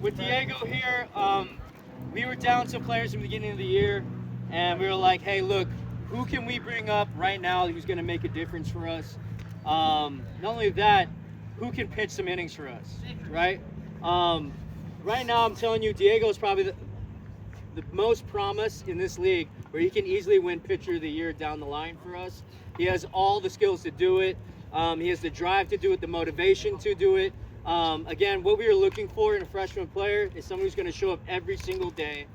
with Diego here, we were down some players in the beginning of the year, and we were like, hey, look, who can we bring up right now who's going to make a difference for us? Not only that, who can pitch some innings for us, right? Right now, I'm telling you, Diego is probably the most promise in this league where he can easily win pitcher of the year down the line for us. He has all the skills to do it. He has the drive to do it, the motivation to do it. Again, what we are looking for in a freshman player is someone who's going to show up every single day,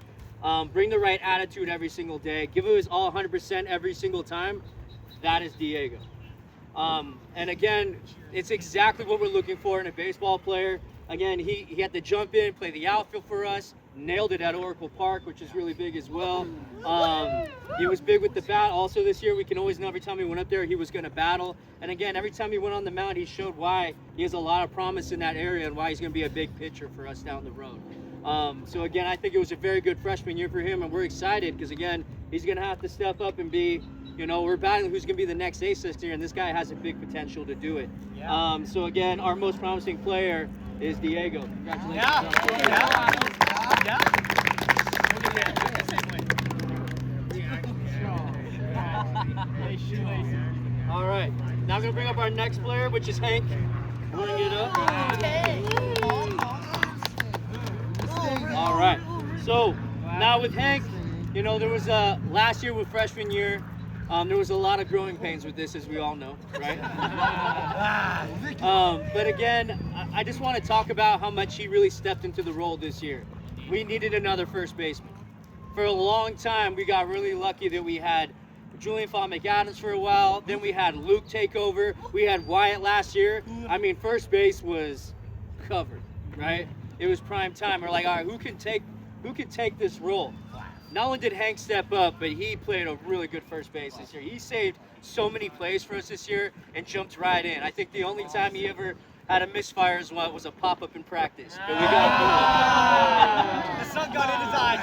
bring the right attitude every single day, give it his all 100% every single time. That is Diego. And again, it's exactly what we're looking for in a baseball player. Again, he had to jump in, play the outfield for us, nailed it at Oracle Park, which is really big as well. He was big with the bat. Also this year, we can always know every time he went up there, he was going to battle. And again, every time he went on the mound, he showed why he has a lot of promise in that area and why he's going to be a big pitcher for us down the road. So again, I think it was a very good freshman year for him, and we're excited because again, he's going to have to step up and be, we're battling who's going to be the next ace this year, and this guy has a big potential to do it. Yeah. So again, our most promising player is Diego. Congratulations. All right. Now I'm going to bring up our next player, which is Hank. Bring it up. All right. So now with Hank, there was last year with freshman year, there was a lot of growing pains with this, as we all know, right? But again, I just want to talk about how much he really stepped into the role this year. We needed another first baseman. For a long time, we got really lucky that we had Julian Font-McAdams for a while. Then we had Luke take over. We had Wyatt last year. I mean, first base was covered, right? It was prime time. We're like, all right, who can take this role? Not only did Hank step up, but he played a really good first base this year. He saved so many plays for us this year and jumped right in. I think the only time he ever had a misfire was a pop-up in practice. But we got the sun got in his eyes.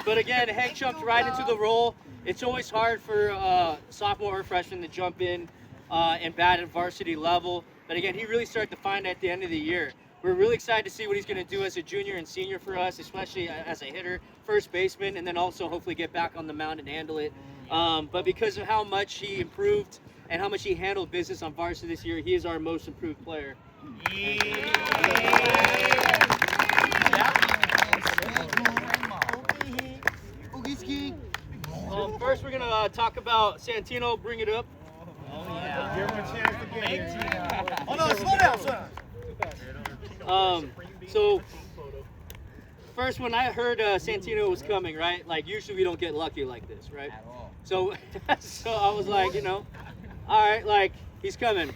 But again, Hank jumped right into the role. It's always hard for sophomore or freshman to jump in and bat at varsity level. But again, he really started to find it at the end of the year. We're really excited to see what he's going to do as a junior and senior for us, especially as a hitter, first baseman, and then also hopefully get back on the mound and handle it. But because of how much he improved and how much he handled business on varsity this year, he is our most improved player. First, we're going to talk about Santino. Bring it up. Oh, yeah. Give him a chance to get it. Oh, no, slow down. So first when I heard Santino was coming, right? Like usually we don't get lucky like this, right? So I was like, all right, like he's coming.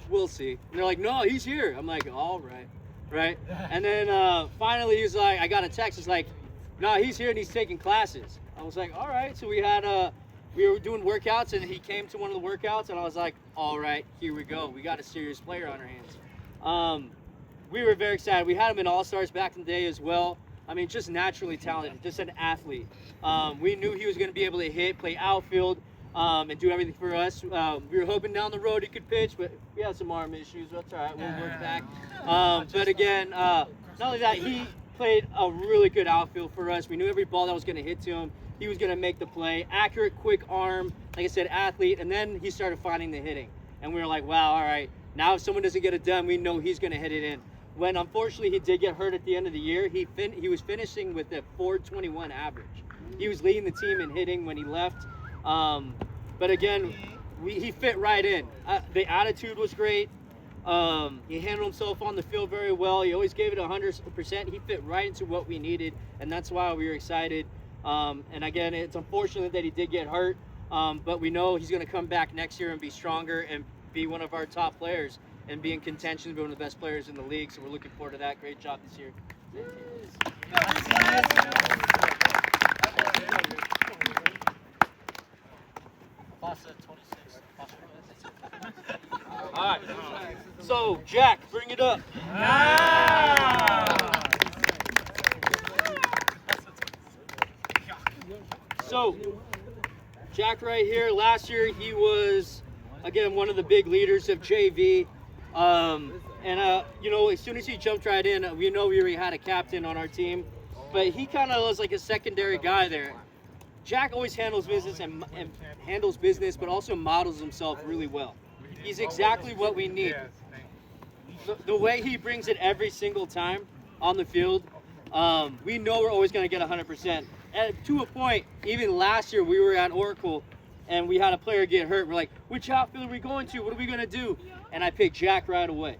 We'll see. And they're like, no, he's here. I'm like, all right. And then finally he's like, I got a text. It's like, no, he's here and he's taking classes. I was like, all right. So we were doing workouts and he came to one of the workouts and I was like, all right, here we go. We got a serious player on our hands. We were very excited. We had him in All-Stars back in the day as well. I mean, just naturally talented, just an athlete. We knew he was going to be able to hit, play outfield, and do everything for us. We were hoping down the road he could pitch, but we had some arm issues. That's all right. We'll work back. But again, not only that, he played a really good outfield for us. We knew every ball that was going to hit to him, he was going to make the play. Accurate, quick arm, like I said, athlete. And then he started finding the hitting. And we were like, wow, all right. Now if someone doesn't get it done, we know he's going to hit it in. When unfortunately he did get hurt at the end of the year, he was finishing with a .421 average. He was leading the team in hitting when he left. But again, he fit right in. The attitude was great. He handled himself on the field very well. He always gave it 100%. He fit right into what we needed, and that's why we were excited. And again, it's unfortunate that he did get hurt, but we know he's going to come back next year and be stronger and be one of our top players and be in contention to be one of the best players in the league. So we're looking forward to that. Great job this year. All right. So, Jack, bring it up. So, Jack right here, last year he was, again, one of the big leaders of JV. You know, as soon as he jumped right in, we know we already had a captain on our team, but he kind of was like a secondary guy there. Jack always handles business and handles business, but also models himself really well. He's exactly what we need. The way he brings it every single time on the field, we know we're always going to get 100%. And to a point, even last year we were at Oracle and we had a player get hurt. We're like, which outfield are we going to? What are we going to do? And I picked Jack right away.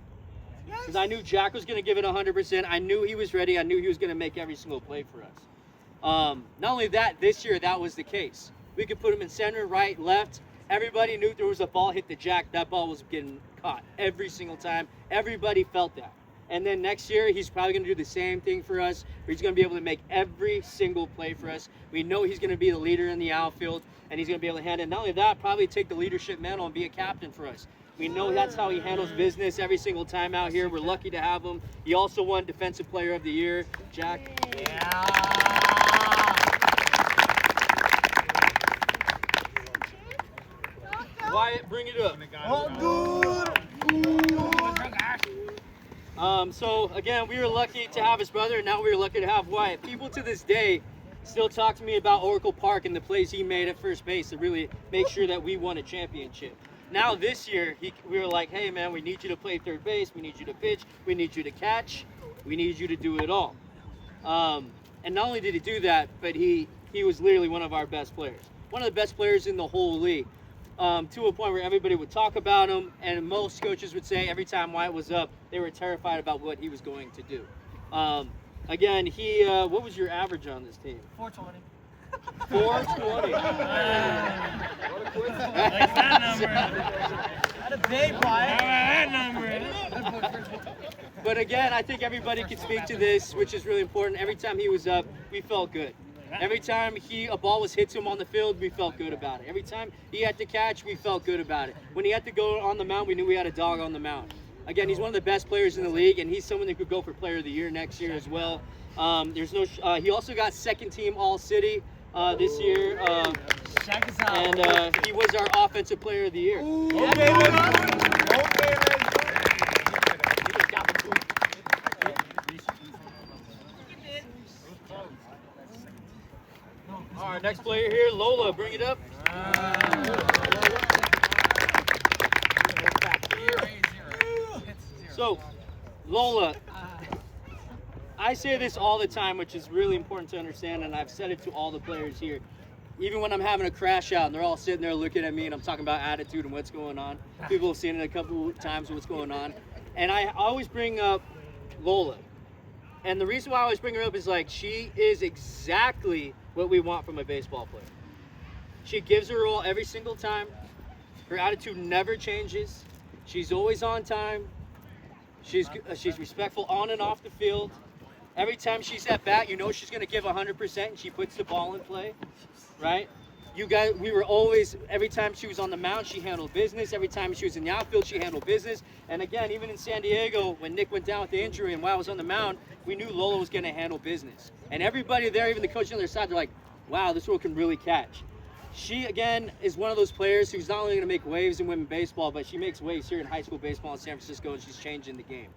Because I knew Jack was going to give it 100%. I knew he was ready. I knew he was going to make every single play for us. Not only that, this year that was the case. We could put him in center, right, left. Everybody knew there was a ball hit the Jack. That ball was getting caught every single time. Everybody felt that. And then next year, he's probably going to do the same thing for us, where he's going to be able to make every single play for us. We know he's going to be the leader in the outfield, and he's going to be able to handle it. Not only that, probably take the leadership mantle and be a captain for us. We know that's how he handles business every single time out here. We're lucky to have him. He also won Defensive Player of the Year. Jack? Yeah. Wyatt, bring it up. Oh, good. So again, we were lucky to have his brother, and now we were lucky to have Wyatt. People to this day still talk to me about Oracle Park and the plays he made at first base to really make sure that we won a championship. Now this year, we were like, hey man, we need you to play third base, we need you to pitch, we need you to catch, we need you to do it all. And not only did he do that, but he was literally one of our best players. One of the best players in the whole league. To a point where everybody would talk about him, and most coaches would say every time Wyatt was up, they were terrified about what he was going to do. Again, what was your average on this team? 420. 420. Like that number. Not a day, Wyatt. That number. But again, I think everybody can speak to this, which is really important. Every time he was up, we felt good. Every time a ball was hit to him on the field, we felt good about it. Every time he had to catch, we felt good about it. When he had to go on the mound, we knew we had a dog on the mound. Again, he's one of the best players in the league, and he's someone that could go for Player of the Year next year as well. He also got second team All-City this year, and he was our Offensive Player of the Year. All right, next player here, Lola, bring it up. So, Lola, I say this all the time, which is really important to understand, and I've said it to all the players here. Even when I'm having a crash out and they're all sitting there looking at me and I'm talking about attitude and what's going on, people have seen it a couple of times what's going on. And I always bring up Lola. And the reason why I always bring her up is like she is exactly what we want from a baseball player. She gives her all every single time. Her attitude never changes. She's always on time. She's respectful on and off the field. Every time she's at bat, you know she's going to give 100% and she puts the ball in play, right? We were always, every time she was on the mound, she handled business. Every time she was in the outfield, she handled business. And again, even in San Diego, when Nick went down with the injury and while I was on the mound, we knew Lola was going to handle business. And everybody there, even the coach on their side, they're like, wow, this girl can really catch. She, again, is one of those players who's not only going to make waves in women's baseball, but she makes waves here in high school baseball in San Francisco, and she's changing the game.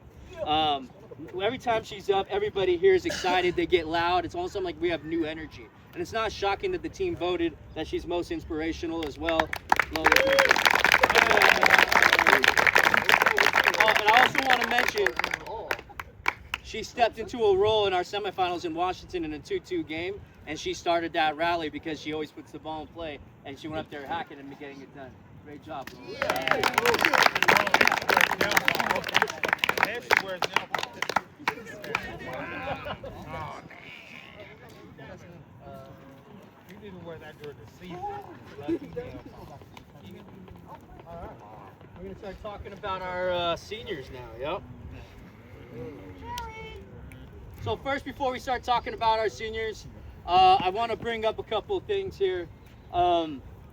Every time she's up, everybody here is excited. They get loud. It's almost like we have new energy. And it's not shocking that the team voted that she's most inspirational as well. And I also want to mention, she stepped into a role in our semifinals in Washington in a 2-2 game, and she started that rally because she always puts the ball in play, and she went up there hacking and getting it done. Great job, Lola. You need to wear that during the season. All right. We're going to start talking about our seniors now, yep. So first, before we start talking about our seniors, I want to bring up a couple of things here.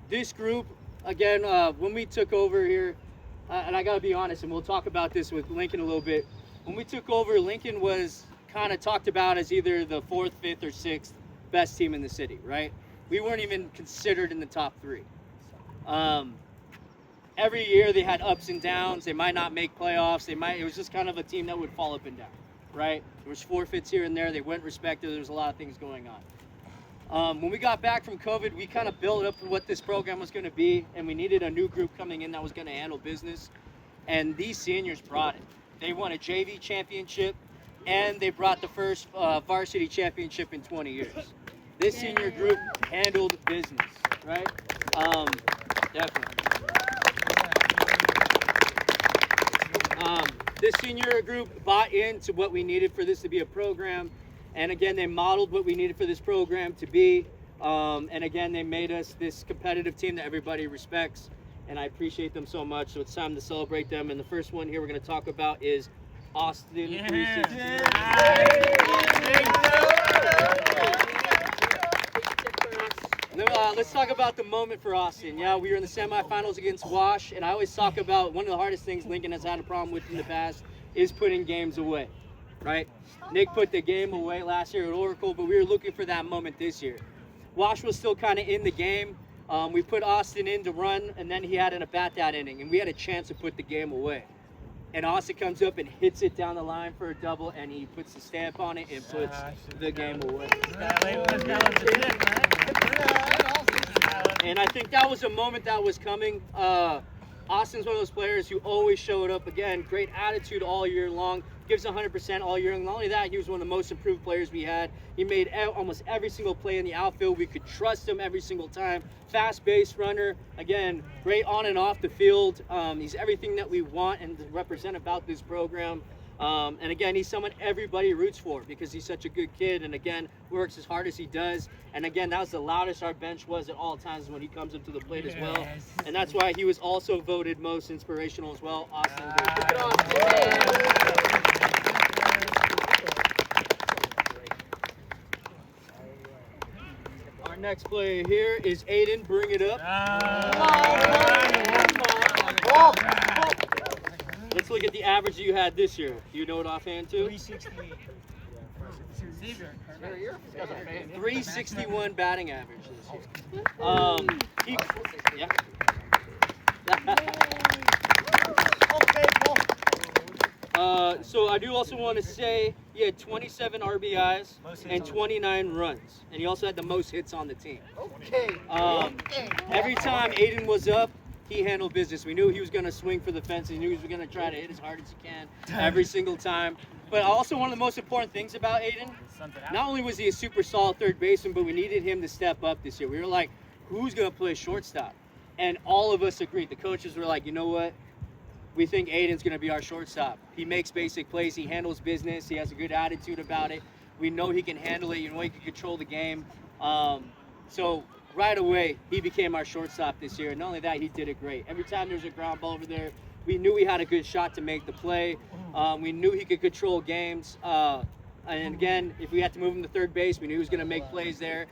This group, again, when we took over here, and I got to be honest, and we'll talk about this with Lincoln a little bit. When we took over, Lincoln was kind of talked about as either the 4th, 5th, or 6th best team in the city, right? We weren't even considered in the top 3. every year they had ups and downs. They might not make playoffs. It was just kind of a team that would fall up and down, right? There was forfeits here and there. They weren't respected. There was a lot of things going on. When we got back from COVID, we kind of built up what this program was going to be, and we needed a new group coming in that was going to handle business. And these seniors brought it. They won a JV championship, and they brought the first varsity championship in 20 years. This senior group handled business, right? Definitely. This senior group bought into what we needed for this to be a program. And again, they modeled what we needed for this program to be. And again, they made us this competitive team that everybody respects. And I appreciate them so much. So it's time to celebrate them. And the first one here we're going to talk about is Austin 360. Let's talk about the moment for Austin. Yeah, we were in the semifinals against Wash, and I always talk about one of the hardest things Lincoln has had a problem with in the past is putting games away, right? Nick put the game away last year at Oracle, but we were looking for that moment this year. Wash was still kind of in the game. We put Austin in to run, and then he had a bat that inning, and we had a chance to put the game away. And Austin comes up and hits it down the line for a double, and he puts the stamp on it and puts the game away. And I think that was a moment that was coming. Austin's one of those players who always showed up. Again, great attitude all year long. Gives 100% all year. And not only that, he was one of the most improved players we had. He made almost every single play in the outfield. We could trust him every single time. Fast base runner. Again, great on and off the field. He's everything that we want and to represent about this program. And again, he's someone everybody roots for because he's such a good kid. And again, works as hard as he does. And again, that was the loudest our bench was at all times when he comes up to the plate as well. And that's why he was also voted most inspirational as well. Austin. Our next player here is Aiden. Bring it up. Let's look at the average you had this year. Do you know it offhand too? 361 batting average this year. So I do also want to say he had 27 RBIs and 29 runs, and he also had the most hits on the team. Every time Aiden was up, he handled business. We knew he was going to swing for the fence. We knew he was going to try to hit as hard as he can every single time. But also one of the most important things about Aiden, not only was he a super solid third baseman, but we needed him to step up this year. We were like, who's going to play shortstop? And all of us agreed. The coaches were like, you know what? We think Aiden's going to be our shortstop. He makes basic plays. He handles business. He has a good attitude about it. We know he can handle it. You know he can control the game. So right away, he became our shortstop this year. And not only that, he did it great. Every time there was a ground ball over there, we knew he had a good shot to make the play. We knew he could control games. And again, if we had to move him to third base, we knew he was going to make plays there.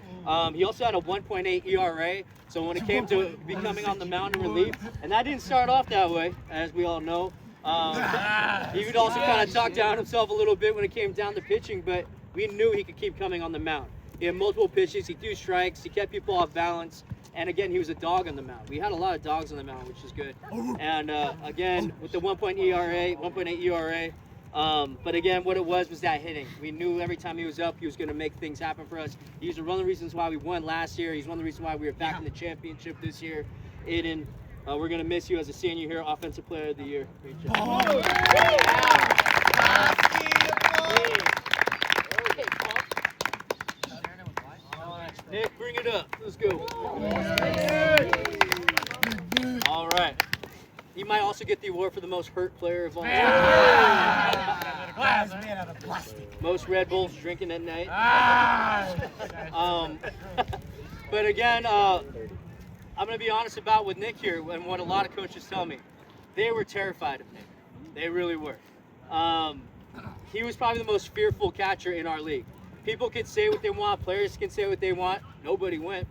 He also had a 1.8 ERA. So when it came to becoming on the mound in relief, and that didn't start off that way, as we all know. He would also kind of talk down himself a little bit when it came down to pitching, but we knew he could keep coming on the mound. He had multiple pitches. He threw strikes. He kept people off balance. And again, he was a dog on the mound. We had a lot of dogs on the mound, which is good. And again, with the 1.8 ERA, but again, what it was that hitting. We knew every time he was up, he was going to make things happen for us. He's one of the reasons why we won last year. He's one of the reasons why we were back in the championship this year. Aiden, we're going to miss you as a senior here, Offensive Player of the Year. Great job. Nick, bring it up. Let's go. All right. He might also get the award for the most hurt player of all time. Most Red Bulls drinking at night. But again, I'm going to be honest about with Nick here and what a lot of coaches tell me. They were terrified of Nick. They really were. He was probably the most fearful catcher in our league. People can say what they want. Players can say what they want. Nobody went.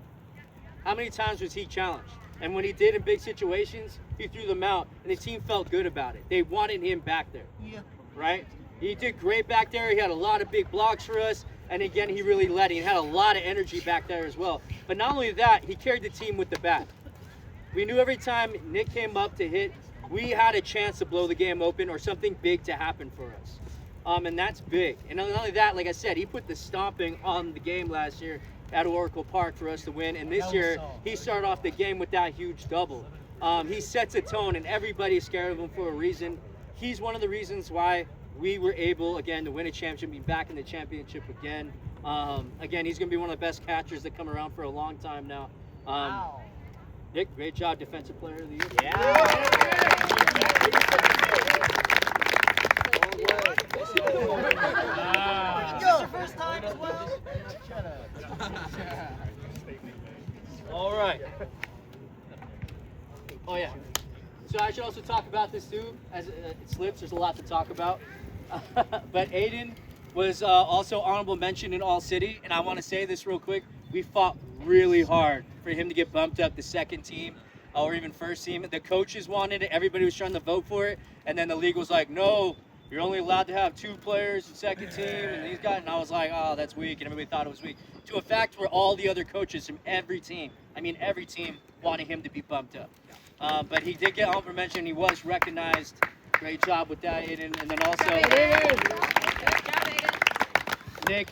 How many times was he challenged? And when he did in big situations, he threw them out, and the team felt good about it. They wanted him back there, right? He did great back there. He had a lot of big blocks for us, and again, he really led. He had a lot of energy back there as well. But not only that, he carried the team with the bat. we knew every time Nick came up to hit, we had a chance to blow the game open or something big to happen for us. And that's big. And not only that, like I said, he put the stomping on the game last year at Oracle Park for us to win. And this year, he started off the game with that huge double. He sets a tone, and everybody's scared of him for a reason. He's one of the reasons why we were able, again, to win a championship, be back in the championship again. Again, he's going to be one of the best catchers that come around for a long time now. Wow. Nick, great job, Defensive Player of the Year. This is your first time as well? All right. Oh, yeah. So I should also talk about this, too. As it slips, there's a lot to talk about. But Aiden was also honorable mention in All City. And I want to say this real quick. We fought really hard for him to get bumped up to second team or even first team. The coaches wanted it. Everybody was trying to vote for it. And then the league was like, no, you're only allowed to have 2 players in second team. And these guys, and I was like, oh, that's weak. And everybody thought it was weak. To a fact where all the other coaches from every team, wanted him to be bumped up. But he did get honorable mention. He was recognized. Great job with that, Aiden. And then also, Nick,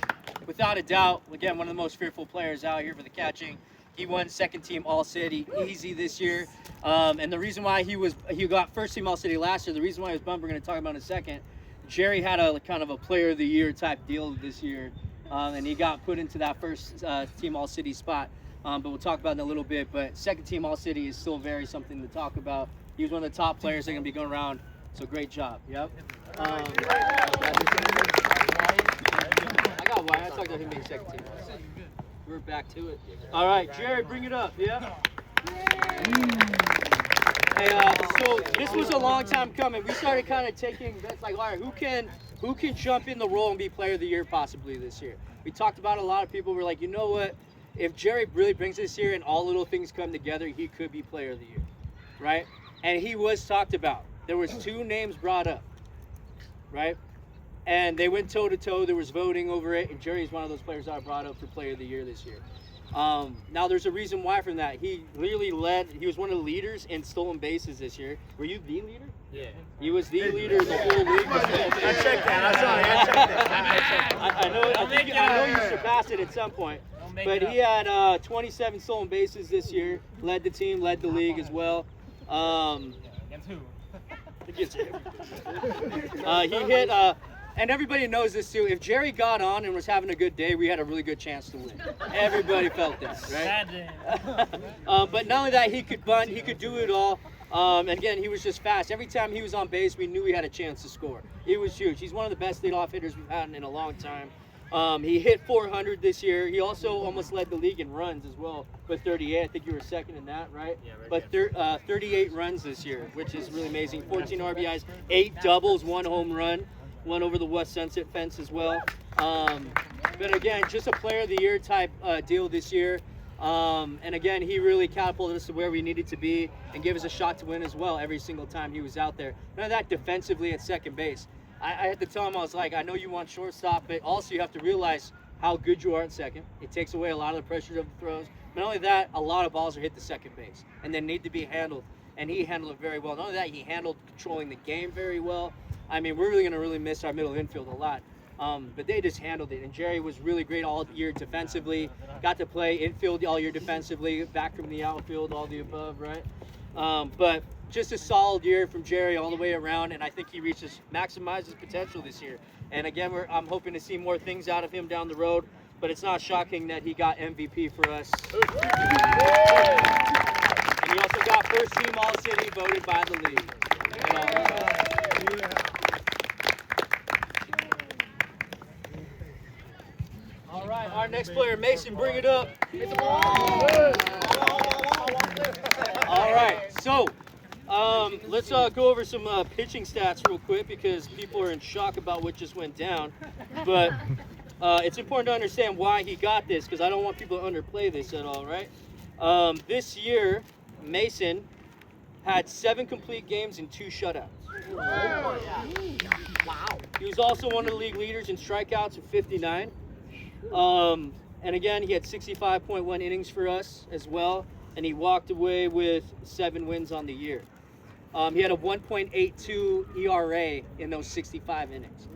without a doubt, again, one of the most fearful players out here for the catching. He won second team All City easy this year. And the reason why he got first team All City last year, the reason why he was bumped, we're going to talk about in a second. Jerry had a kind of a player of the year type deal this year. And he got put into that first team All City spot. But we'll talk about it in a little bit. But second team All City is still very something to talk about. He was one of the top players that are going to be going around. So great job. Yep. I got Wyatt. I talked about him being second team. We're back to it. All right, Jerry, bring it up. Yeah. Hey, so this was a long time coming. We started kind of taking bets like, all right, who can jump in the role and be Player of the Year possibly this year? We talked about a lot of people were like, you know what? If Jerry really brings this year and all little things come together, he could be Player of the Year, right? And he was talked about. There was 2 names brought up, right? And they went toe-to-toe. There was voting over it, and Jerry's one of those players I brought up for Player of the Year this year. Now, there's a reason why from that. He literally he was one of the leaders in stolen bases this year. Were you the leader? Yeah. He was the leader of the whole league. I checked that. I know you surpassed it at some point. But he had 27 stolen bases this year, led the team, led the league as well. Against who? He hit, and everybody knows this too. If Jerry got on and was having a good day, we had a really good chance to win. Everybody felt that, right? But not only that, he could bunt, he could do it all. And again, he was just fast. Every time he was on base, we knew he had a chance to score. It was huge. He's one of the best leadoff hitters we've had in a long time. He hit 400 this year. He also almost led the league in runs as well with 38. I think you were second in that, right? Yeah, right. But 38 runs this year, which is really amazing. 14 RBIs, 8 doubles, 1 home run, 1 over the West Sunset fence as well. But again, just a Player of the Year type deal this year. And again, he really catapulted us to where we needed to be and gave us a shot to win as well every single time he was out there. None of that defensively at second base. I had to tell him, I was like, I know you want shortstop, but also you have to realize how good you are at second. It takes away a lot of the pressure of the throws. Not only that, a lot of balls are hit to second base and then need to be handled. And he handled it very well. Not only that, he handled controlling the game very well. I mean, we're really going to really miss our middle infield a lot. But they just handled it. And Jerry was really great all year defensively. Got to play infield all year defensively, back from the outfield, all the above, right? But just a solid year from Jerry all the way around, and I think he maximized his potential this year. And again, I'm hoping to see more things out of him down the road, but it's not shocking that he got MVP for us. And he also got first team All City voted by the league. All right, our next player, Mason, bring it up. All right, so let's go over some pitching stats real quick because people are in shock about what just went down. But it's important to understand why he got this because I don't want people to underplay this at all, right? This year, Mason had 7 complete games and 2 shutouts. Wow. He was also one of the league leaders in strikeouts with 59. And again, he had 65.1 innings for us as well. and he walked away with 7 wins on the year. He had a 1.82 ERA in those 65 innings.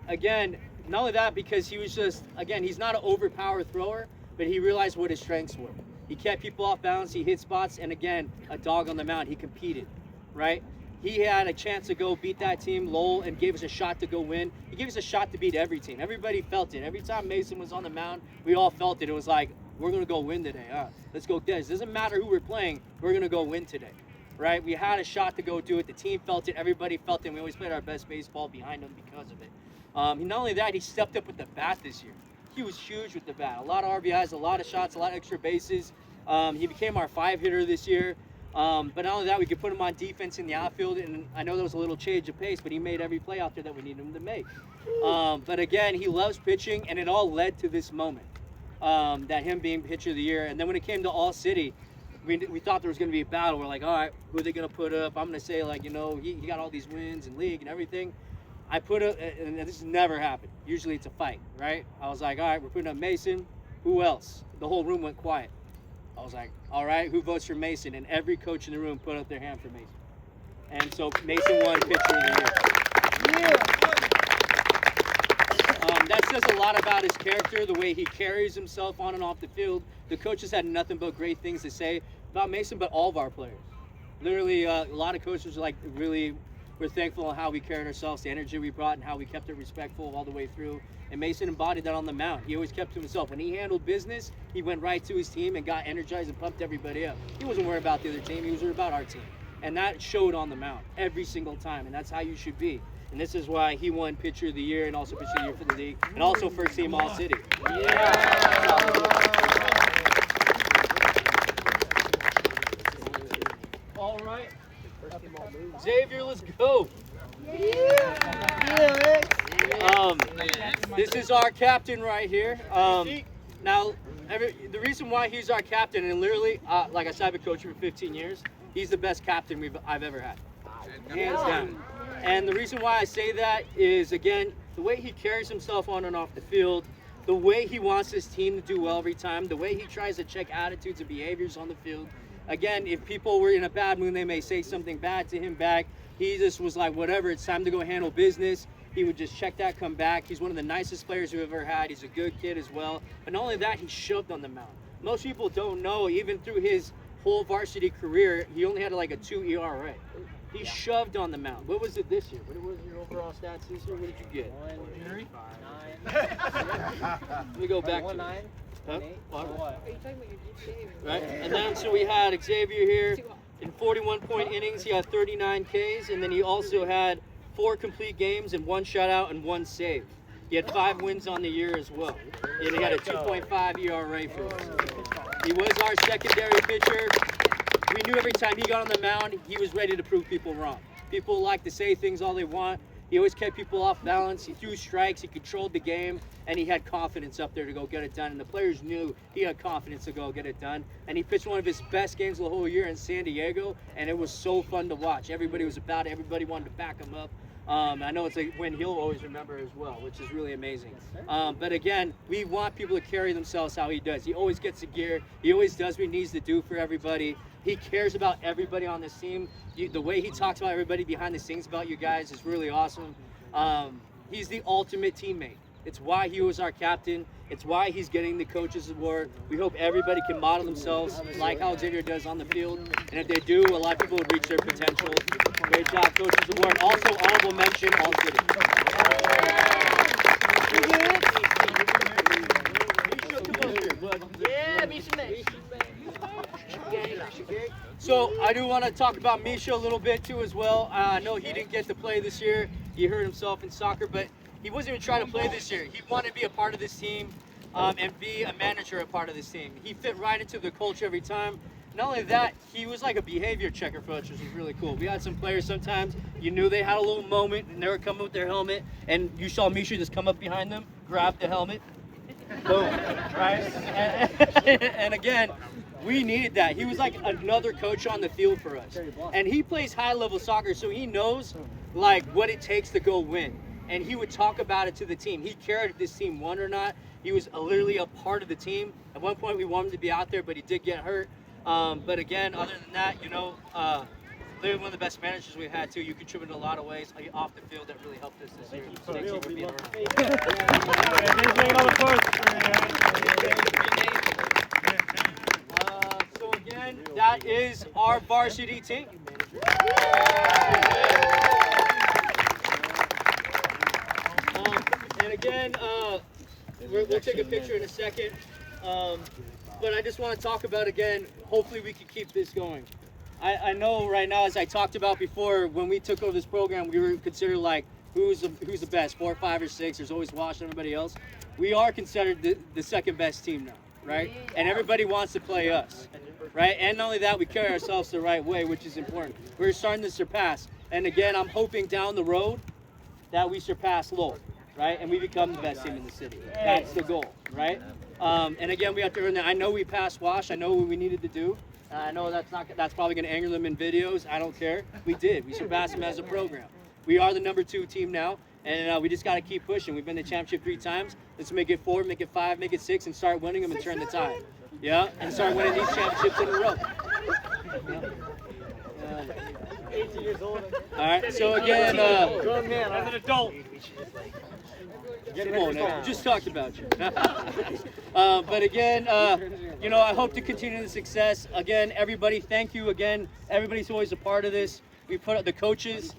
Again, not only that, because he was just, again, he's not an overpowered thrower, but he realized what his strengths were. He kept people off balance, he hit spots, and again, a dog on the mound. He competed, right? He had a chance to go beat that team, Lowell, and gave us a shot to go win. He gave us a shot to beat every team. Everybody felt it. Every time Mason was on the mound, we all felt it. It was like, we're going to go win today. Let's go get it. It doesn't matter who we're playing, we're going to go win today, right? We had a shot to go do it. The team felt it. Everybody felt it. And we always played our best baseball behind them because of it. Not only that, he stepped up with the bat this year. He was huge with the bat. A lot of RBIs, a lot of shots, a lot of extra bases. He became our 5-hitter this year. But not only that, we could put him on defense in the outfield, and I know there was a little change of pace, but he made every play out there that we needed him to make. But again, he loves pitching, and it all led to this moment, that him being pitcher of the year. And then when it came to All City, we thought there was going to be a battle. We're like, all right, who are they going to put up? I'm going to say, like, you know, he got all these wins in league and everything. I put up, and this has never happened. Usually it's a fight, right? I was like, all right, we're putting up Mason. Who else? The whole room went quiet. I was like, all right, who votes for Mason? And every coach in the room put up their hand for Mason. And so Mason won pitcher of the year. That says a lot about his character, the way he carries himself on and off the field. The coaches had nothing but great things to say about Mason, but all of our players. Literally, a lot of coaches we're thankful on how we carried ourselves, the energy we brought, and how we kept it respectful all the way through. And Mason embodied that on the mound. He always kept to himself. When he handled business, he went right to his team and got energized and pumped everybody up. He wasn't worried about the other team. He was worried about our team. And that showed on the mound every single time. And that's how you should be. And this is why he won pitcher of the year and also pitcher of the year for the league. And also first team All City. All right. Xavier, let's go. This is our captain right here. Now, the reason why he's our captain, and literally, like I said, I've been coaching for 15 years. He's the best captain I've ever had, hands down. And the reason why I say that is, again, the way he carries himself on and off the field, the way he wants his team to do well every time, the way he tries to check attitudes and behaviors on the field. Again, if people were in a bad mood, they may say something bad to him back. He just was like, whatever, it's time to go handle business. He would just check that, come back. He's one of the nicest players we've ever had. He's a good kid as well. But not only that, he shoved on the mound. Most people don't know, even through his whole varsity career, he only had like a 2 ERA. He shoved on the mound. What was it this year? What was your overall stats this year? What did you get? 9. Let me go back to 9. Huh? What? Right? And then so we had Xavier here in 41-point innings. He had 39 Ks, and then he also had 4 complete games and 1 shutout and 1 save. He had 5 wins on the year as well. And he had a 2.5 ERA for us. He was our secondary pitcher. We knew every time he got on the mound, he was ready to prove people wrong. People like to say things all they want. He always kept people off balance. He threw strikes. He controlled the game, and he had confidence up there to go get it done. And the players knew he had confidence to go get it done. And he pitched one of his best games of the whole year in San Diego, and it was so fun to watch. Everybody was about it. Everybody wanted to back him up. I know it's a win he'll always remember as well, which is really amazing. But again, we want people to carry themselves how he does. He always gets the gear. He always does what he needs to do for everybody. He cares about everybody on this team. The way he talks about everybody behind the scenes about you guys is really awesome. He's the ultimate teammate. It's why he was our captain. It's why he's getting the coaches award. We hope everybody can model themselves like how Xavier does on the field. And if they do, a lot of people would reach their potential. Great job, coaches award. Also, honorable mention, All City. So I do want to talk about Misha a little bit too as well. I know he didn't get to play this year. He hurt himself in soccer, but he wasn't even trying to play this year. He wanted to be a part of this team and be a manager, a part of this team. He fit right into the culture every time. Not only that, he was like a behavior checker for us, which was really cool. We had some players sometimes, you knew they had a little moment and they were coming with their helmet, and you saw Misha just come up behind them, grab the helmet, boom, right? And again, we needed that. He was like another coach on the field for us. And he plays high-level soccer, so he knows like what it takes to go win. and he would talk about it to the team. He cared if this team won or not. He was literally a part of the team. At one point, we wanted him to be out there, but he did get hurt. But again, other than that, literally one of the best managers we've had too. You contributed in a lot of ways off the field that really helped us this year. Thank you for being around. So again, that is our varsity team. And again, we'll take a picture in a second. But I just want to talk about, again, hopefully we can keep this going. I know right now, as I talked about before, when we took over this program, we were considered like, who's the best, 4, 5, or 6. There's always Wash and everybody else. We are considered the second best team now, right? And everybody wants to play us, right? And not only that, we carry ourselves the right way, which is important. We're starting to surpass. And again, I'm hoping down the road that we surpass Lowell, right? And we become the best team in the city. That's the goal, right? And again, we have to earn that. I know we passed Wash. I know what we needed to do. I know that's probably going to anger them in videos. I don't care. We did. We surpassed them as a program. We are the number 2 team now, and we just got to keep pushing. We've been to championship 3 times. Let's make it 4, make it 5, make it 6, and start winning them and turn the tide. Yeah, and start winning these championships in a row. 18 years old. All right. So again, Grown man, as an adult. come on, Nick. Just talked about you. But again, I hope to continue the success. Again, everybody, thank you again. Everybody's always a part of this. We put the coaches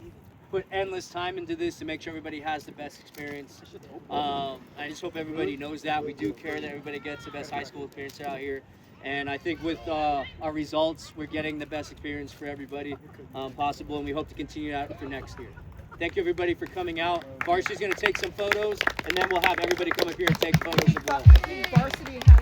put endless time into this to make sure everybody has the best experience. I just hope everybody knows that. We do care that everybody gets the best high school experience out here. And I think with our results, we're getting the best experience for everybody possible, and we hope to continue that for next year. Thank you, everybody, for coming out. Varsity's going to take some photos, and then we'll have everybody come up here and take photos as well. Varsity